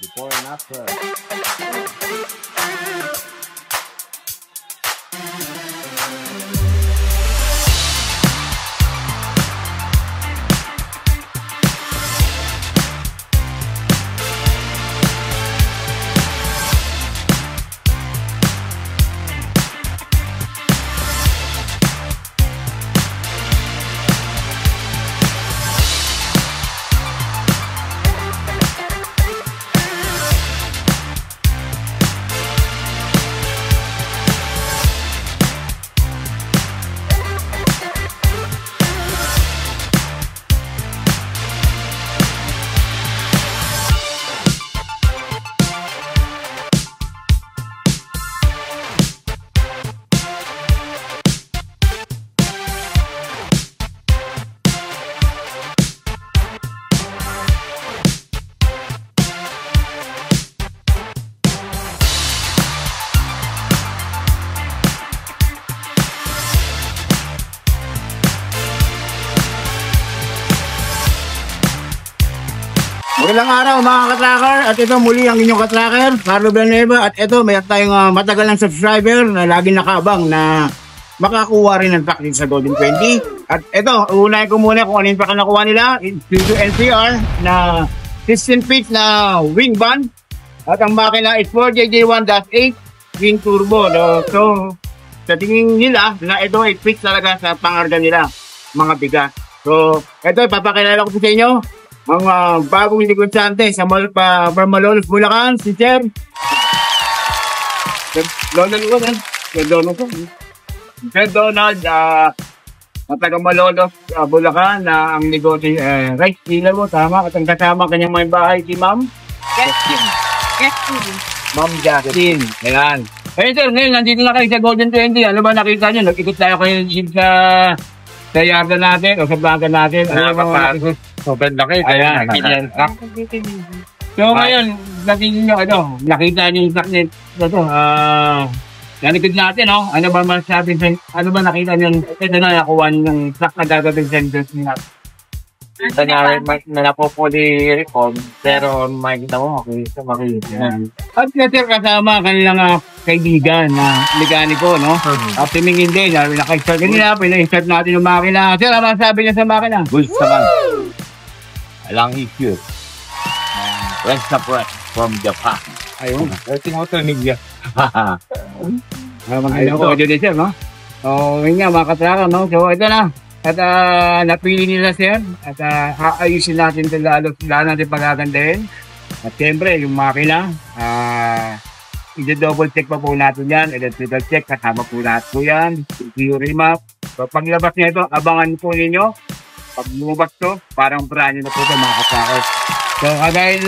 before and after. Magandang araw mga katracker, at ito muli ang inyong katracker, Carlo Villanueva, at ito may tayong matagal ng subscriber na laging nakaabang na makakuha rin ng practice sa Golden 20. At ito, unahin ko muna kung ano yung pakanakuha nila, Studio NCR na 16 feet na wing band, at ang makina is 4JJ1-8 wing turbo. So, sa tingin nila na ito ay fit talaga sa pangarga nila, mga bigas. So, ito ipapakilala ko po sa inyo ang bagong negosyante sa Malolos, Bulacan, si Sir Donald, taga Malolos, Bulacan, na ang negosyo, right, sila mo, tama, at ang kasama kanyang may bahay, si Ma'am Ma'am Justin. Ayan. Sir, ngayon, nandito na kayo sa Golden 20. Ano ba nakita nyo? Nag-ikot tayo kayo sa yarda natin o sa baga natin. Ano ba sobrang laki, kaya nakilyan truck. So ngayon, nakita niyo yung truck nito, nalikod natin, no? Ano ba masasabi, ano ba nakita niyo, ito na nakuha ng truck na dadating sa industry natin? Ito na napopuli reform, pero makikita mo, makikita. At sir, kasama kanilang kaibigan na mekaniko, no? Tumingin din, naka-start kanina, pina-start natin yung makina. Sir, ano sabi niya sa makina? Good naman. Alang issue. Rest na press from Japan. Ayun. Tinutunig niya. Magandang ko din, sir, no? So, yun nga, mga katraka, no? So, ito na. At napili nila, sir. At aayusin natin ito lalo natin pagagandahin. At siyempre, yung makina, i-double check pa po natin yan. Electrical check, kasama po lahat po yan. Theory map. So, paglabas niya ito, abangan po ninyo. Pag lumabas to, parang brand new na po ito, mga katrackers. So, kagaya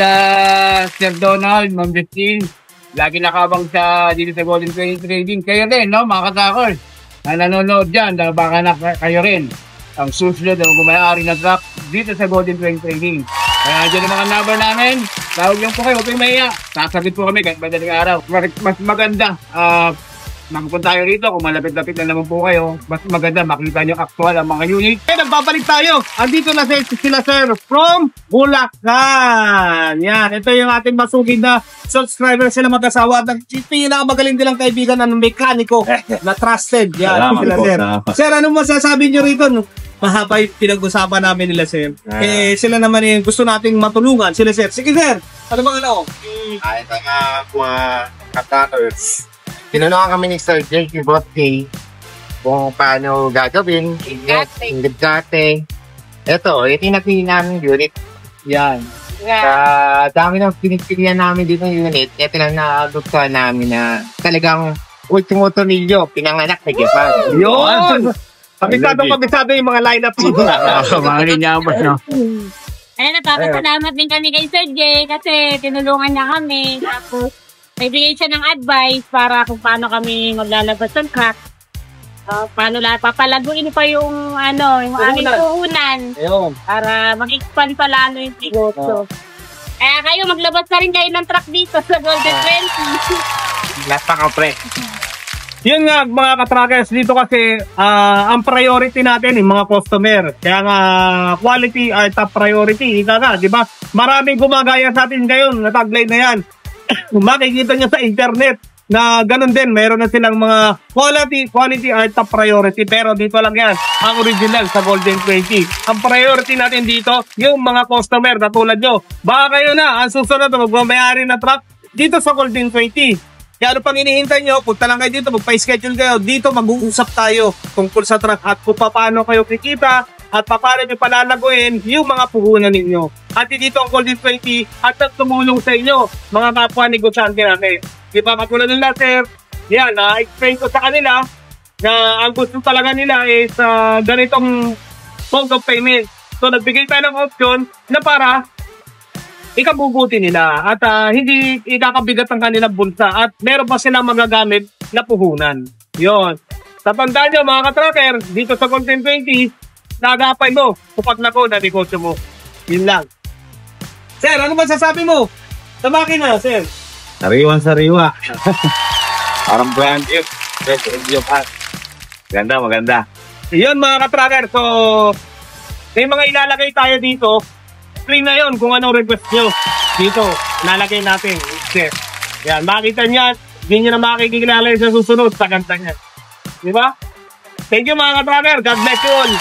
Sir Donald, Ma'am Justine, lagi nakabang dito sa Golden 20 Trading. Kayo rin, no, mga katrackers, na nanonood dyan, baka na kayo rin ang susunod ang gumayari ng truck dito sa Golden 20 Trading. Kaya dyan ang mga number namin, tawag lang po kayo, huwag maiya. Sasagot po kami kahit madaling araw. Mas maganda, makapunta tayo rito kung malapit-lapit na naman po kayo. Mas maganda makita nyo actual ang mga unit. Kaya nagbabalik tayo. Andito na sila, sir, from Bulacan. Yan, ito yung ating masugid na subscriber. Sila mag-asawa. Pinakamagaling nilang kaibigan ng mekaniko na trusted. Yan, sila, sir. Sir, anong masasabi nyo rito? Mahaba yung pinag-usapan namin nila, sir. Sila naman yung gusto nating matulungan. Sila, sir. Sige, sir. Ano bang ano? Kahit ang mga katators, tinulungan kami ni Sir Jake Botte kung paano gagawin, ingit-gate. Ito, ito yung napili namin unit. Yan. Sa dami ng pinipilihan namin dito ng unit, ito lang nagustuhan namin na talagang ultimo tornilyo, pinanganak na Japan. Yun! Kabisado yung mga line-up dito. Mga linyabas, no? Ayun, napapasalamat din kami kay Sir Jay kasi tinulungan niya kami. Tapos, may bigay siya ng advice para kung paano kami maglalabas ng crack. Paano papalaguin pa yung yung aming puhunan. Para mag-expand pa lalo yung negosyo. Kaya kayo, maglabas na rin kayo ng truck dito sa Golden 20. Napaka-pre. Yun nga mga ka-trackers, dito kasi ang priority natin yung mga customer. Kaya nga quality ay top priority. Ika nga, di ba? Maraming gumagaya sa atin ngayon na tagline na yan. Makikita nyo sa internet na ganun din. Meron na silang mga quality ay top priority. Pero dito lang yan, ang original sa Golden 20. Ang priority natin dito, yung mga customer na tulad nyo. Baka kayo na, ang susunod na magmamayari na truck dito sa Golden 20. Kaya ano pang hinihintay nyo, punta lang kayo dito, magpa-schedule kayo. Dito mag-uusap tayo tungkol sa truck at kung paano kayo kikita at paano nyo palalaguin yung mga puhunan ninyo. At dito ang Golden 20 at tumulong sa inyo, mga kapwa negosyante natin. Di ba, katulad nila, sir, yan, na-explain ko sa kanila na ang gusto talaga nila is ganitong mode of payment. So, nagbigay tayo ng option na para ikabubuti nila at hindi ikakabigat ang kanilang bulsa at meron pa silang magagamit na puhunan. Yun. Tatandaan nyo mga ka-tracker, dito sa Golden 20, nagapay mo, kupat na ko na negosyo mo. Yun lang. Sir, ano ba sasabi mo sa makina, sir? Sariwan-sariwa. Parang brand new. Ganda, maganda. Yun mga ka-tracker, so may mga ilalagay tayo dito. Screen na yun kung anong request nyo. Dito, nalagay natin. Sir. Yan, makita niyan. Hindi nyo na makikilala sa susunod sa kanta niya. Di ba? Thank you mga ka-tracker. God bless you all.